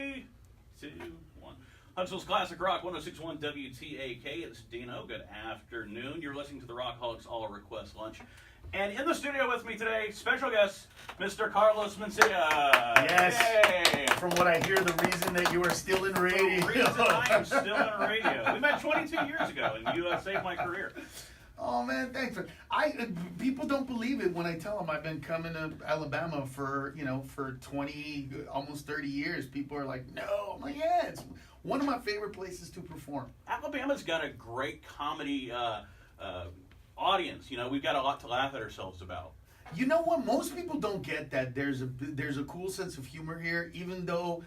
3, 2, 1. Huntsville's Classic Rock 106.1 WTAK. It's Deano. Good afternoon. You're listening to the Rockaholics All Request Lunch. And in the studio with me today, special guest, Mr. Carlos Mencia. Yes. Yay. From what I hear, the reason that you are still in radio. The reason I am still in radio. We met 22 years ago, and you saved my career. Oh man, thanks. People don't believe it when I tell them I've been coming to Alabama for 20, almost 30 years. People are like, no. I'm like, yeah, it's one of my favorite places to perform. Alabama's got a great comedy audience. You know, we've got a lot to laugh at ourselves about. You know what? Most people don't get that there's a cool sense of humor here, even though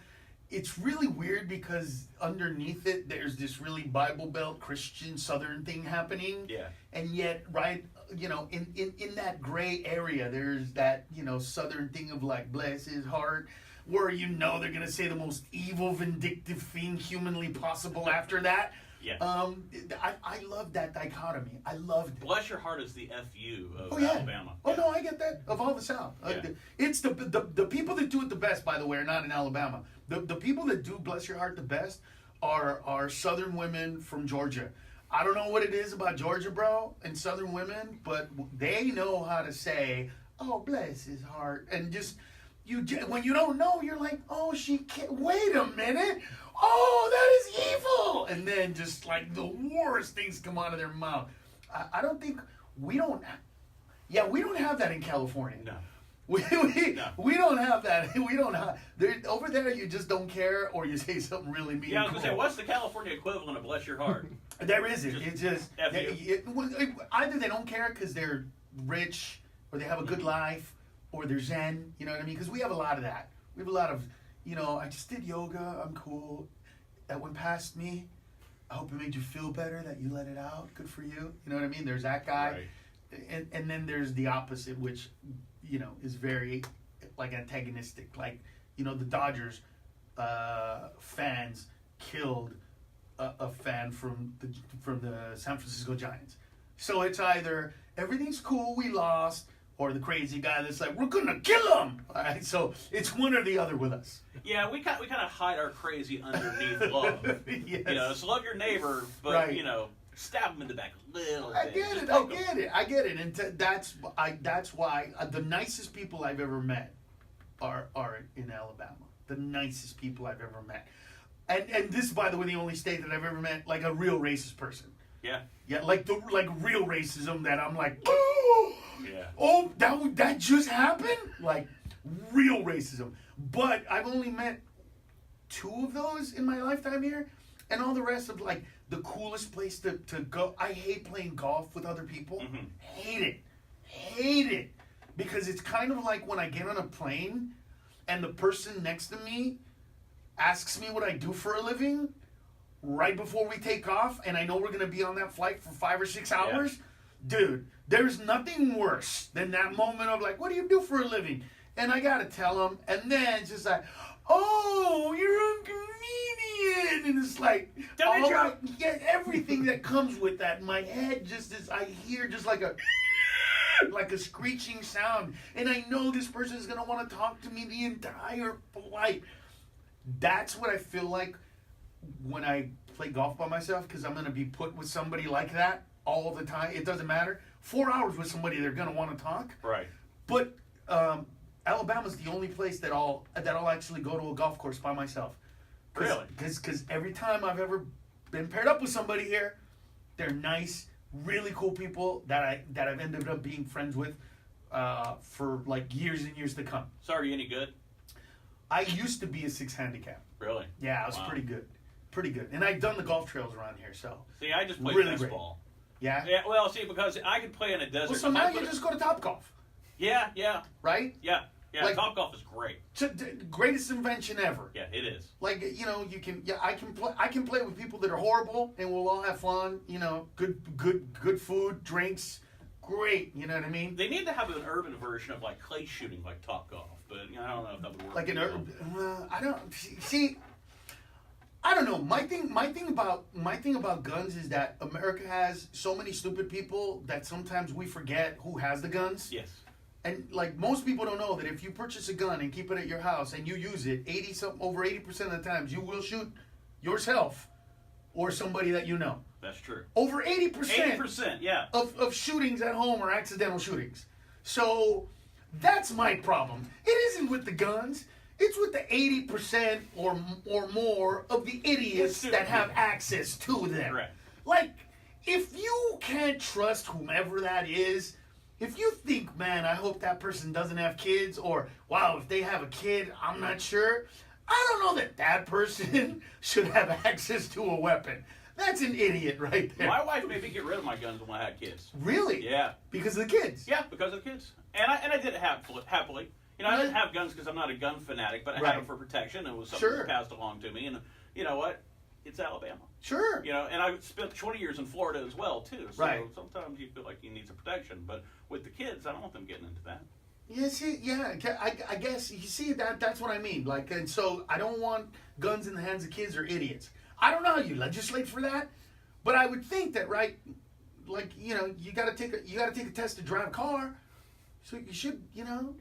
it's really weird because underneath it there's this really Bible Belt Christian Southern thing happening. Yeah. And yet, right, in that gray area, there's that, Southern thing of like, bless his heart, where they're gonna say the most evil, vindictive thing humanly possible after that. Yeah. I love that dichotomy. I loved it. Bless your heart is the FU of yeah. Alabama. Oh, no, I get that. Of all the South. Yeah. It's the people that do it the best, by the way, are not in Alabama. The people that do Bless Your Heart the best are Southern women from Georgia. I don't know what it is about Georgia, bro, and Southern women, but they know how to say, oh, bless his heart. And when you don't know, you're like, oh, she can't, wait a minute. Oh, that is evil. And then just like the worst things come out of their mouth. I don't think, we don't have that in California. No. We don't have that. We don't have over there. You just don't care, or you say something really mean. Yeah, I was gonna say, what's the California equivalent of "bless your heart"? There isn't. It's just F-U. either they don't care because they're rich, or they have a good life, or they're Zen. You know what I mean? Because we have a lot of that. We have a lot of, I just did yoga. I'm cool. That went past me. I hope it made you feel better that you let it out. Good for you. You know what I mean? There's that guy, Right. and then there's the opposite, which is very like antagonistic. Like, the Dodgers fans killed a fan from the San Francisco Giants. So it's either everything's cool, we lost, or the crazy guy that's like, we're gonna kill him. All right, so it's one or the other with us. Yeah, we kind of hide our crazy underneath love. Yes. So love your neighbor, but Right. Stab him in the back a little bit. I get it, and that's why the nicest people I've ever met are in Alabama. The nicest people I've ever met, and this, by the way, the only state that I've ever met like a real racist person. Yeah. Yeah, like real racism that I'm like, Yeah. oh, that just happened, like real racism. But I've only met 2 of those in my lifetime here, and all the rest of like. The coolest place to go. I hate playing golf with other people. Mm-hmm. Hate it. Because it's kind of like when I get on a plane and the person next to me asks me what I do for a living right before we take off, and I know we're going to be on that flight for 5 or 6 hours. Yeah. Dude, there's nothing worse than that moment of like, what do you do for a living? And I got to tell them, and then it's just like, oh, you're a comedian, and it's like everything that comes with that. My head just is. I hear just like a screeching sound, and I know this person is gonna want to talk to me the entire flight. That's what I feel like when I play golf by myself, because I'm gonna be put with somebody like that all the time. It doesn't matter. 4 hours with somebody, they're gonna want to talk. Right. But Alabama's the only place that I'll actually go to a golf course by myself. Really? Because every time I've ever been paired up with somebody here, they're nice, really cool people that I've ended up being friends with for like years and years to come. So are you any good? I used to be a 6 handicap. Really? Yeah, I was pretty good. And I've done the golf trails around here, so. See, I just play really baseball. Yeah? Yeah, well, see, because I could play in a desert. Well, so now you just go to Topgolf. Yeah. Right? Yeah, Like, Topgolf is great. Greatest invention ever. Yeah, it is. Like, you can. Yeah, I can play with people that are horrible, and we'll all have fun. Good food, drinks, great. You know what I mean? They need to have an urban version of like clay shooting, like Topgolf, but I don't know if that would work. Like an urban. I don't see. I don't know. My thing about guns is that America has so many stupid people that sometimes we forget who has the guns. Yes. And like most people don't know that if you purchase a gun and keep it at your house and you use it, over 80% of the times you will shoot yourself or somebody that you know. That's true. Over 80%. 80%, yeah. Of shootings at home are accidental shootings. So that's my problem. It isn't with the guns. It's with the 80% or more of the idiots that have access to them. Right. Like, if you can't trust whomever that is, if you think, man, I hope that person doesn't have kids, or, wow, if they have a kid, I'm not sure. I don't know that person should have access to a weapon. That's an idiot right there. My wife made me get rid of my guns when I had kids. Really? Yeah. Because of the kids? Yeah, because of the kids. And I did it happily. You know, I didn't have guns because I'm not a gun fanatic, but I had them for protection. It was something that passed along to me. And you know what? It's Alabama. Sure. You know, and I spent 20 years in Florida as well, too. So sometimes you feel like you need some protection. But with the kids, I don't want them getting into that. Yeah, see, yeah, I guess, you see, that's what I mean. Like, and so I don't want guns in the hands of kids or idiots. I don't know how you legislate for that, but I would think that, right, like, you know, you gotta take a test to drive a car. So you should, you know,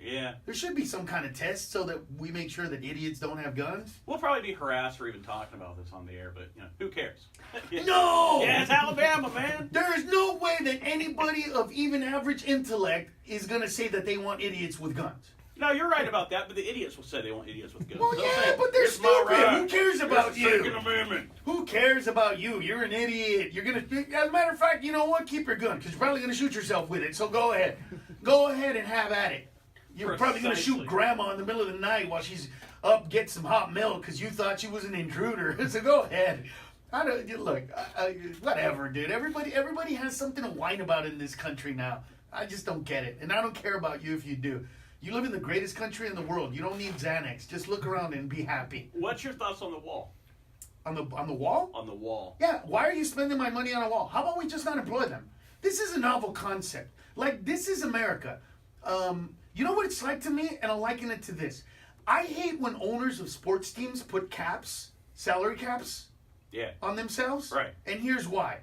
there should be some kind of test so that we make sure that idiots don't have guns. We'll probably be harassed for even talking about this on the air, but, you know, who cares? No! Yeah, it's Alabama, man. There is no way that anybody of even average intellect is going to say that they want idiots with guns. No, you're right about that, but the idiots will say they want idiots with guns. Well, yeah, but they're stupid. Who cares about you? Second Amendment. Who cares about you? You're an idiot. You're going to, as a matter of fact, you know what? Keep your gun, because you're probably going to shoot yourself with it, so go ahead. Go ahead and have at it. You're probably going to shoot grandma in the middle of the night while she's up, get some hot milk because you thought she was an intruder. So go ahead. I don't look. Whatever, dude. Everybody has something to whine about in this country now. I just don't get it, and I don't care about you if you do. You live in the greatest country in the world. You don't need Xanax. Just look around and be happy. What's your thoughts on the wall? On the wall? On the wall. Yeah. Why are you spending my money on a wall? How about we just not employ them? This is a novel concept. Like, this is America. You know what it's like to me? And I'll liken it to this. I hate when owners of sports teams put caps, salary caps, on themselves. Right. And here's why.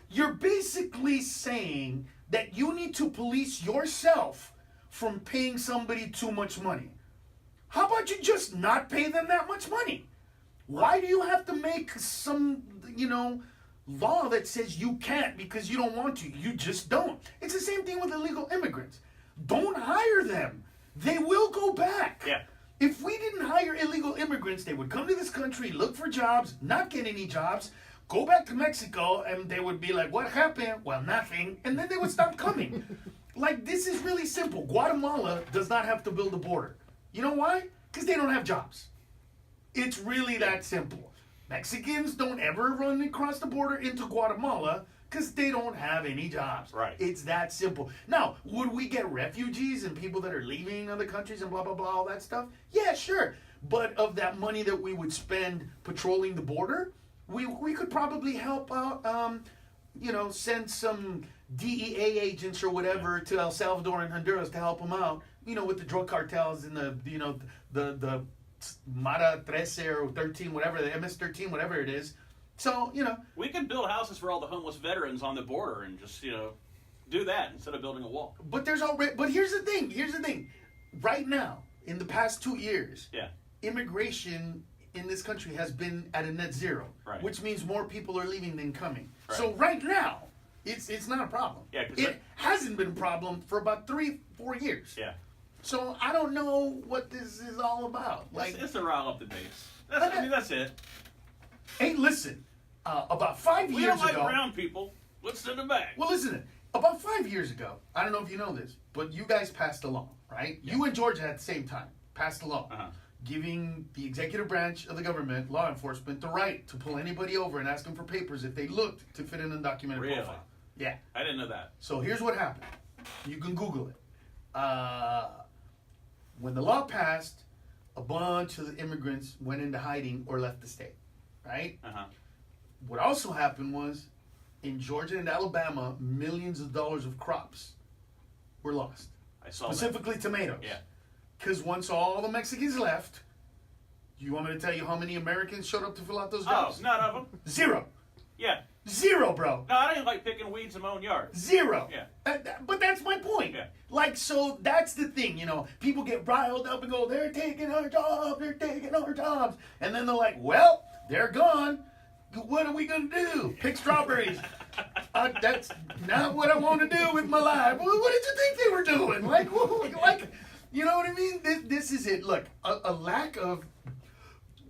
You're basically saying that you need to police yourself from paying somebody too much money. How about you just not pay them that much money? Why do you have to make some, you know, law that says you can't because you don't want to? You just don't. It's the same thing with illegal immigrants. Don't hire them. They will go back. Yeah. If we didn't hire illegal immigrants, they would come to this country, look for jobs, not get any jobs, go back to Mexico, and they would be like, what happened? Well, nothing. And then they would stop coming. Like, this is really simple. Guatemala does not have to build a border. You know why? Because they don't have jobs. It's really that simple. Mexicans don't ever run across the border into Guatemala because they don't have any jobs. Right. It's that simple. Now, would we get refugees and people that are leaving other countries and blah, blah, blah, all that stuff? Yeah, sure. But of that money that we would spend patrolling the border, we could probably help out, you know, send some DEA agents or whatever to El Salvador and Honduras to help them out, you know, with the drug cartels and the, you know, the Mara 13 or 13, whatever, the MS-13, whatever it is. So, you know. We could build houses for all the homeless veterans on the border and just, you know, do that instead of building a wall. But there's already, but here's the thing. Right now, in the past 2 years, immigration in this country has been at a net zero, which means more people are leaving than coming. Right. So right now, it's not a problem. Yeah, it hasn't been a problem for about 3-4 years. Yeah. So I don't know what this is all about. Like, it's a rile up the base. That's it. Hey, listen. About 5 years ago, we don't like brown people. Let's send them back. Well, listen. About 5 years ago, I don't know if you know this, but you guys passed a law, right? Yeah. You and Georgia at the same time passed a law, giving the executive branch of the government, law enforcement, the right to pull anybody over and ask them for papers if they looked to fit in an undocumented profile. Yeah. I didn't know that. So here's what happened. You can Google it. When the law passed, a bunch of the immigrants went into hiding or left the state, right? What also happened was, in Georgia and Alabama, millions of dollars of crops were lost. I saw Specifically that. Tomatoes. Yeah. Because once all the Mexicans left, you want me to tell you how many Americans showed up to fill out those jobs? Oh, none of them. 0. Yeah. Zero, bro. No, I don't like picking weeds in my own yard. Zero. Yeah. But that's my point. Yeah. Like, so that's the thing, people get riled up and go, they're taking our jobs, they're taking our jobs. And then they're like, well, they're gone. What are we going to do? Pick strawberries. That's not what I want to do with my life. What did you think they were doing? Like, you know what I mean? This is it. Look, a lack of...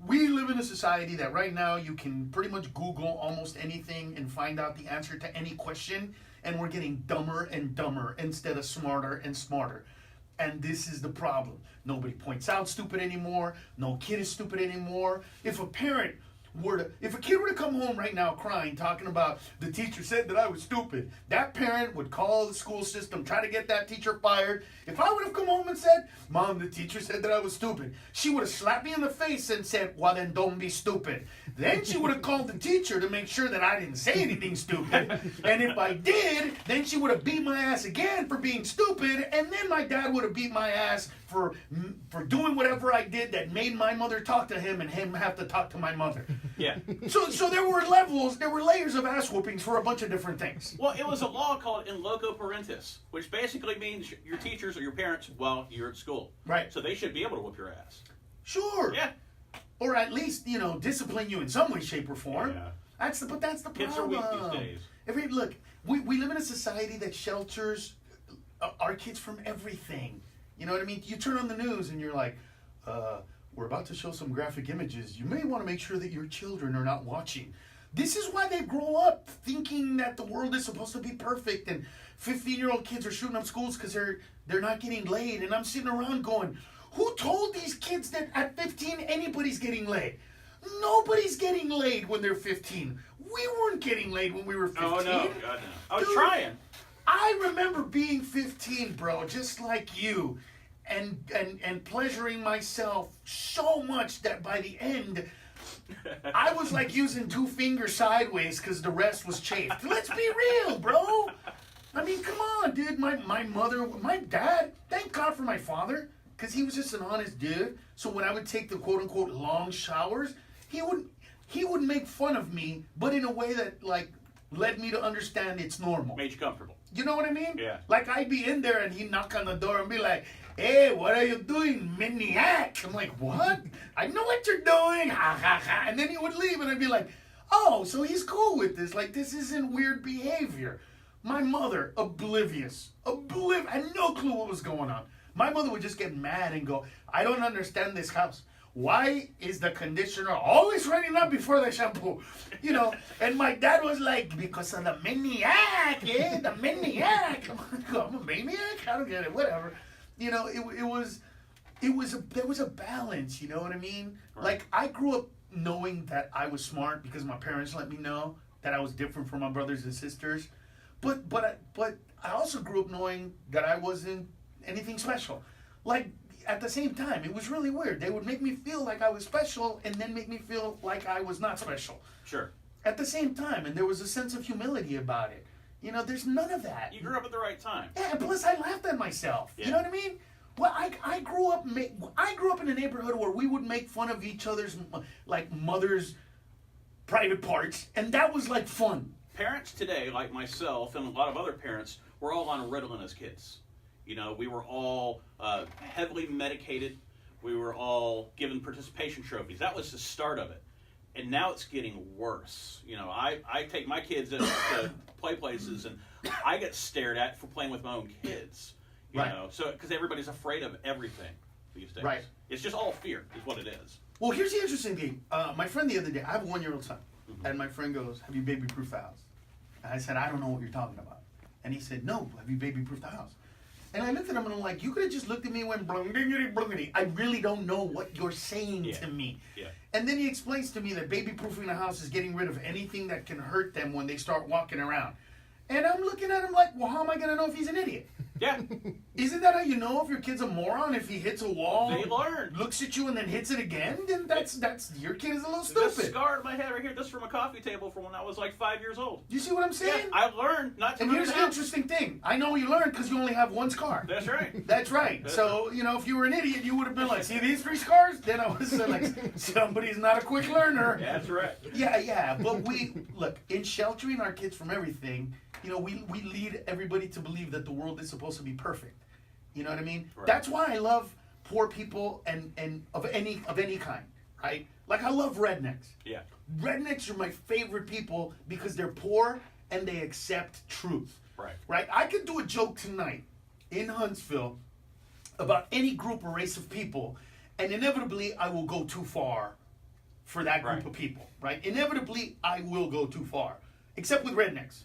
We live in a society that right now you can pretty much Google almost anything and find out the answer to any question, and we're getting dumber and dumber instead of smarter and smarter. And this is the problem. Nobody points out stupid anymore. No kid is stupid anymore. If a kid were to come home right now crying, talking about the teacher said that I was stupid, that parent would call the school system, try to get that teacher fired. If I would have come home and said, Mom, the teacher said that I was stupid, she would have slapped me in the face and said, well, then don't be stupid. Then she would have called the teacher to make sure that I didn't say anything stupid. And if I did, then she would have beat my ass again for being stupid. And then my dad would have beat my ass for doing whatever I did that made my mother talk to him and him have to talk to my mother. Yeah. So there were layers of ass whoopings for a bunch of different things. Well, it was a law called in loco parentis, which basically means your teachers or your parents while you're at school. Right. So they should be able to whoop your ass. Sure. Yeah. Or at least, discipline you in some way, shape, or form. Yeah. That's the problem. Kids are weak these days. Look, we live in a society that shelters our kids from everything. You know what I mean? You turn on the news and you're like, we're about to show some graphic images. You may want to make sure that your children are not watching. This is why they grow up thinking that the world is supposed to be perfect, and 15-year-old kids are shooting up schools because they're not getting laid. And I'm sitting around going, who told these kids that at 15 anybody's getting laid? Nobody's getting laid when they're 15. We weren't getting laid when we were 15. Oh, no. God, no. I was Dude, trying. I remember being 15, bro, just like you, and pleasuring myself so much that by the end, I was like using 2 fingers sideways because the rest was chafed. Let's be real, bro. I mean, come on, dude. My dad, thank God for my father, because he was just an honest dude. So when I would take the quote-unquote long showers, he would make fun of me, but in a way that, like, led me to understand it's normal. Made you comfortable. You know what I mean? Yeah. Like, I'd be in there and he'd knock on the door and be like, hey, what are you doing, maniac? I'm like, what? I know what you're doing. Ha, ha, ha. And then he would leave and I'd be like, oh, so he's cool with this. Like, this isn't weird behavior. My mother, oblivious. I had no clue what was going on. My mother would just get mad and go, I don't understand this house. Why is the conditioner always running up before the shampoo? And my dad was like, because of the maniac, the maniac. I'm a maniac? I don't get it, whatever. There was a balance, you know what I mean? Right. Like, I grew up knowing that I was smart because my parents let me know that I was different from my brothers and sisters. But I also grew up knowing that I wasn't anything special. Like, at the same time, it was really weird. They would make me feel like I was special and then make me feel like I was not special. Sure. At the same time, and there was a sense of humility about it. There's none of that. You grew up at the right time. Yeah, and plus I laughed at myself. Yeah. You know what I mean? Well, I grew up in a neighborhood where we would make fun of each other's, like, mother's private parts, and that was, like, fun. Parents today, like myself and a lot of other parents, were all on Ritalin as kids. We were all heavily medicated. We were all given participation trophies. That was the start of it. And now it's getting worse. I take my kids to play places, and I get stared at for playing with my own kids. So because everybody's afraid of everything these days. Right. It's just all fear is what it is. Well, here's the interesting thing. My friend the other day, I have a 1-year-old son, and my friend goes, have you baby-proofed the house? And I said, I don't know what you're talking about. And he said, no, have you baby-proofed the house? And I looked at him and I'm like, you could have just looked at me and went, blungity, blungity. I really don't know what you're saying to me. Yeah. And then he explains to me that baby-proofing the house is getting rid of anything that can hurt them when they start walking around. And I'm looking at him like, well, how am I going to know if he's an idiot? Yeah. Isn't that how you know if your kid's a moron? If he hits a wall, They learn. looks at you, and then hits it again, then that's your kid is a little This stupid. scar on my head right here, this is from a coffee table from when I was like 5 years old. You see what I'm saying? Yeah, I learned not to And run here's it the out. interesting thing. I know you learned because you only have one scar. That's right. That's right. That's So, if you were an idiot, you would have been like, see these 3 scars? Then I was like, somebody's not a quick learner. That's right. Yeah. But look, in sheltering our kids from everything, we lead everybody to believe that the world is supposed to be perfect. You know what I mean? Right. That's why I love poor people and of any kind, right? Like I love rednecks. Yeah. Rednecks are my favorite people because they're poor and they accept truth. Right. Right? I could do a joke tonight in Huntsville about any group or race of people, and inevitably I will go too far for that group of people, right? Inevitably I will go too far, except with rednecks.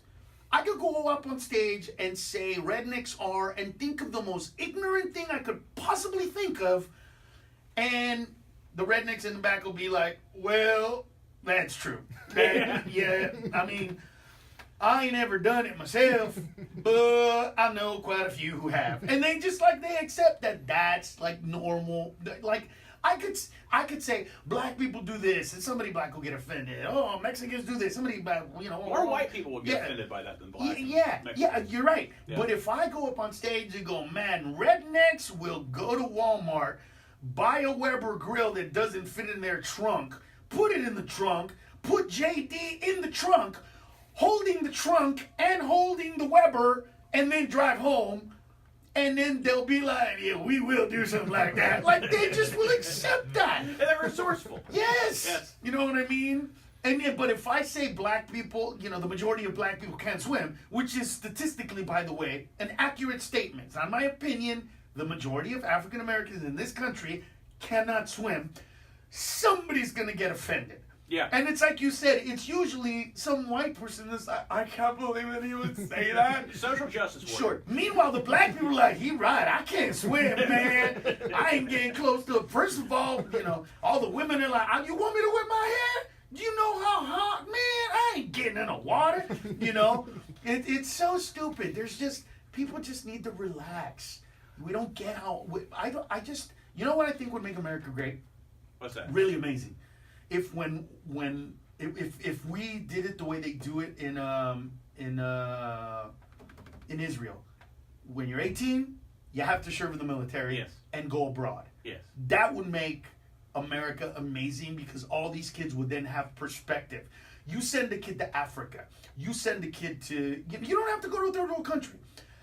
I could go up on stage and say rednecks are, and think of the most ignorant thing I could possibly think of, and the rednecks in the back will be like, well, that's true. Yeah, I mean, I ain't ever done it myself, but I know quite a few who have. And they just they accept that that's like normal. Like, I could say black people do this, and somebody black will get offended. Oh, Mexicans do this. Somebody black, More white people would get offended by that than black. Yeah, you're right. Yeah. But if I go up on stage and go, man, rednecks will go to Walmart, buy a Weber grill that doesn't fit in their trunk, put it in the trunk, put JD in the trunk, holding the trunk and holding the Weber, and then drive home. And then they'll be like, yeah, we will do something like that. Like, they just will accept that. And they're resourceful. Yes. You know what I mean? But if I say black people, the majority of black people can't swim, which is statistically, by the way, an accurate statement. It's not my opinion. The majority of African Americans in this country cannot swim. Somebody's going to get offended. Yeah. And it's like you said, it's usually some white person that's like, I can't believe that he would say that. Social justice warrior. Sure. Meanwhile, the black people are like, he right, I can't swim, man. I ain't getting close to it. First of all, all the women are like, you want me to whip my hair? Do you know how hot, man? I ain't getting in the water. It's so stupid. People just need to relax. We don't get how, you know what I think would make America great? What's that? Really amazing. If if we did it the way they do it in Israel, when you're 18, you have to serve in the military and go abroad. Yes. That would make America amazing because all these kids would then have perspective. You send a kid to Africa. You send a kid to, you don't have to go to a third world country.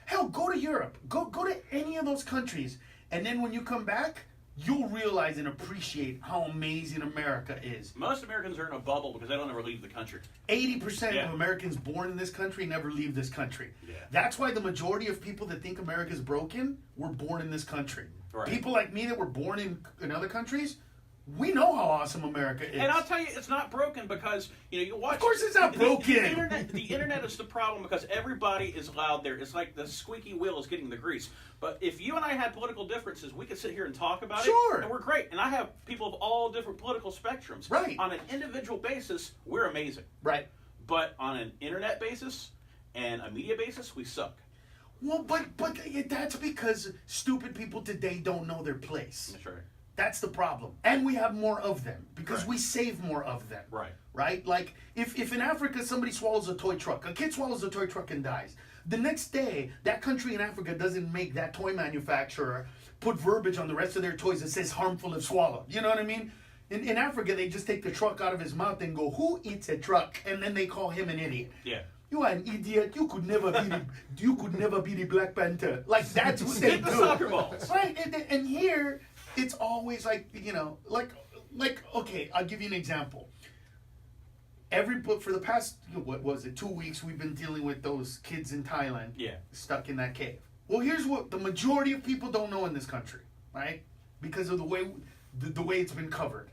Hell, go to Europe. Go to any of those countries. And then when you come back, you'll realize and appreciate how amazing America is. Most Americans are in a bubble because they don't ever leave the country. 80% of Americans born in this country never leave this country. Yeah. That's why the majority of people that think America's broken were born in this country. Right. People like me that were born in other countries, we know how awesome America is. And I'll tell you, it's not broken because, you watch... Of course it's not broken. The internet is the problem because everybody is loud there. It's like the squeaky wheel is getting the grease. But if you and I had political differences, we could sit here and talk about it. And we're great. And I have people of all different political spectrums. Right. On an individual basis, we're amazing. Right. But on an internet basis and a media basis, we suck. Well, but that's because stupid people today don't know their place. That's right. That's the problem. And we have more of them because we save more of them. Right. Right? Like, if in Africa somebody swallows a toy truck, a kid swallows a toy truck and dies, the next day, that country in Africa doesn't make that toy manufacturer put verbiage on the rest of their toys that says harmful if swallowed. You know what I mean? In Africa, they just take the truck out of his mouth and go, who eats a truck? And then they call him an idiot. Yeah. You are an idiot. You could never be the Black Panther. Like, that's what they Get do. the soccer balls. Right. And here, it's always like, okay, I'll give you an example. For the past, 2 weeks, we've been dealing with those kids in Thailand stuck in that cave. Well, here's what the majority of people don't know in this country, right? Because of the way it's been covered.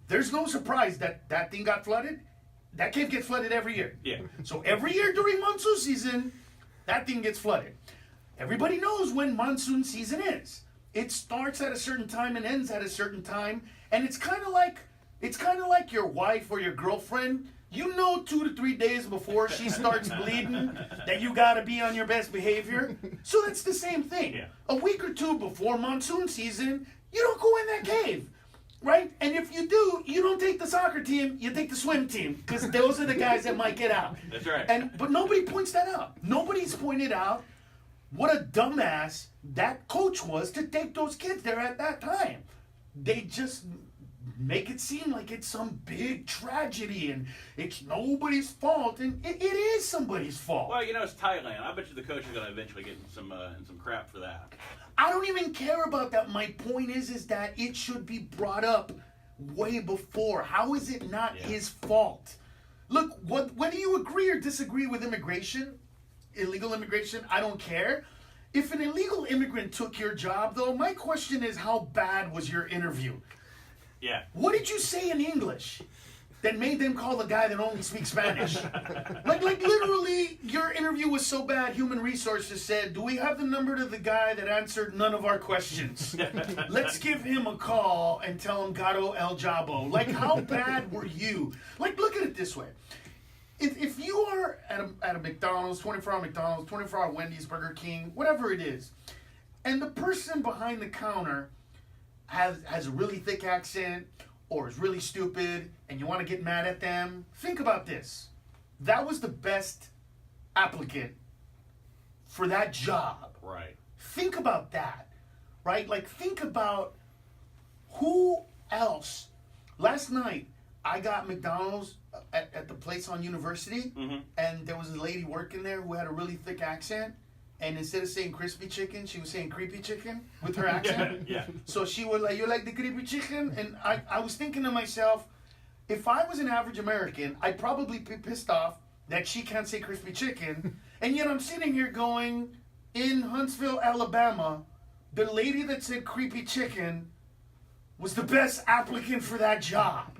There's no surprise that thing got flooded. That cave gets flooded every year. Yeah. So every year during monsoon season, that thing gets flooded. Everybody knows when monsoon season is. It starts at a certain time and ends at a certain time, and it's kind of like your wife or your girlfriend. You know 2 to 3 days before she starts bleeding that you got to be on your best behavior. So that's the same thing. Yeah. A week or two before monsoon season, you don't go in that cave. Right? And if you do, you don't take the soccer team, you take the swim team. Because those are the guys that might get out. That's right. But nobody points that out. Nobody's pointed out what a dumbass that coach was to take those kids there at that time. They just make it seem like it's some big tragedy and it's nobody's fault, and it is somebody's fault. Well, it's Thailand. I bet you the coach is going to eventually get in some crap for that. I don't even care about that. My point is that it should be brought up way before. How is it not his fault? Look, whether you agree or disagree with immigration, illegal immigration, I don't care. If an illegal immigrant took your job, though, my question is, how bad was your interview? Yeah. What did you say in English that made them call the guy that only speaks Spanish? like literally, your interview was so bad, Human Resources said, do we have the number to the guy that answered none of our questions? Let's give him a call and tell him Gato El Jabo. Like, how bad were you? Like, look at it this way. If you are at a McDonald's, 24-hour McDonald's, 24-hour Wendy's, Burger King, whatever it is, and the person behind the counter has a really thick accent or is really stupid and you want to get mad at them, think about this. That was the best applicant for that job. Right. Think about that, right? Like, think about who else. Last night, I got McDonald's at the place on University, and there was a lady working there who had a really thick accent. And instead of saying crispy chicken, she was saying creepy chicken with her accent. Yeah. So she was like, you like the creepy chicken? And I was thinking to myself, if I was an average American, I'd probably be pissed off that she can't say crispy chicken. And yet I'm sitting here going, in Huntsville, Alabama, the lady that said creepy chicken was the best applicant for that job.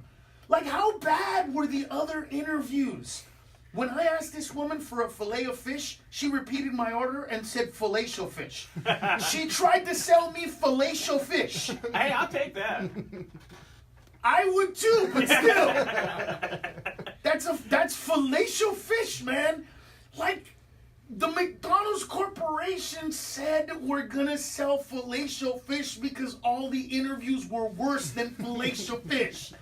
Like, how bad were the other interviews? When I asked this woman for a fillet of fish, she repeated my order and said fellatio fish. She tried to sell me fellatio fish. Hey, I'll take that. I would too, but still. That's fellatio fish, man. Like, the McDonald's Corporation said we're gonna sell fellatio fish because all the interviews were worse than fellatio fish.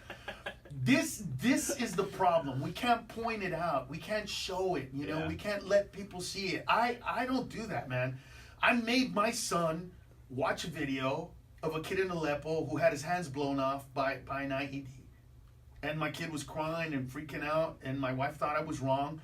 This is the problem. We can't point it out. We can't show it. We can't let people see it. I don't do that, man. I made my son watch a video of a kid in Aleppo who had his hands blown off by an IED. And my kid was crying and freaking out, and my wife thought I was wrong.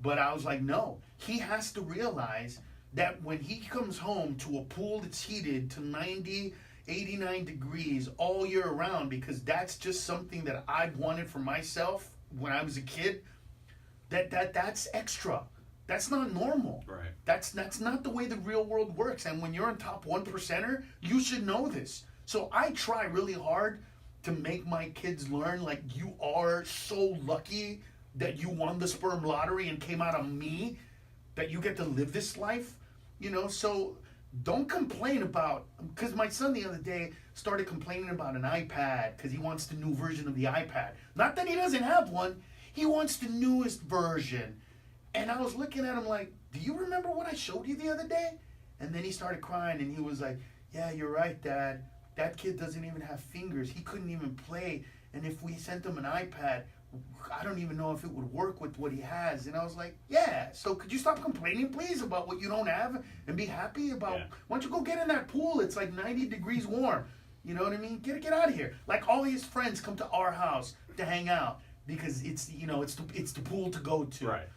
But I was like, no. He has to realize that when he comes home to a pool that's heated to 90, 89 degrees all year round, because that's just something that I wanted for myself when I was a kid, that's extra. That's not normal. Right. That's not the way the real world works. And when you're a top 1%er, you should know this. So I try really hard to make my kids learn, like, you are so lucky that you won the sperm lottery and came out of me, that you get to live this life, so don't complain about, because my son the other day started complaining about an iPad because he wants the new version of the iPad. Not that he doesn't have one, he wants the newest version. And I was looking at him like, do you remember what I showed you the other day? And then he started crying and he was like, yeah, you're right, Dad. That kid doesn't even have fingers. He couldn't even play. And if we sent him an iPad, I don't even know if it would work with what he has. And I was like, yeah, so could you stop complaining, please, about what you don't have and be happy about, why don't you go get in that pool? It's like 90 degrees warm. You know what I mean? Get out of here. Like, all his friends come to our house to hang out because it's the pool to go to. Right.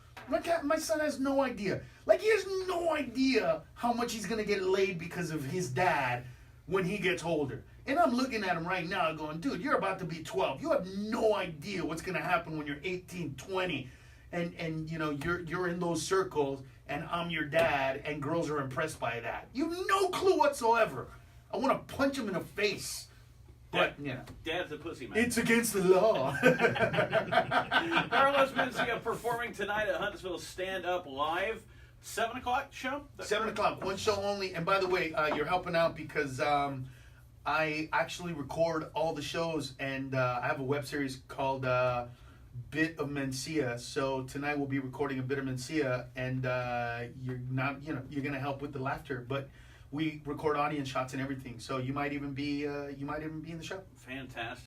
My son has no idea. Like, he has no idea how much he's going to get laid because of his dad when he gets older. And I'm looking at him right now going, dude, you're about to be 12. You have no idea what's going to happen when you're 18, 20. And you're in those circles, and I'm your dad, and girls are impressed by that. You have no clue whatsoever. I want to punch him in the face. But, Dad's a pussy man. it's against the law. Carlos Mencia performing tonight at Huntsville Stand Up Live. 7 o'clock show? 7 o'clock, one show only. And by the way, you're helping out because I actually record all the shows, and I have a web series called bit of Mencia. So tonight we'll be recording a bit of Mencia, and you're not, you're gonna help with the laughter, but we record audience shots and everything. So you might even be in the show. Fantastic.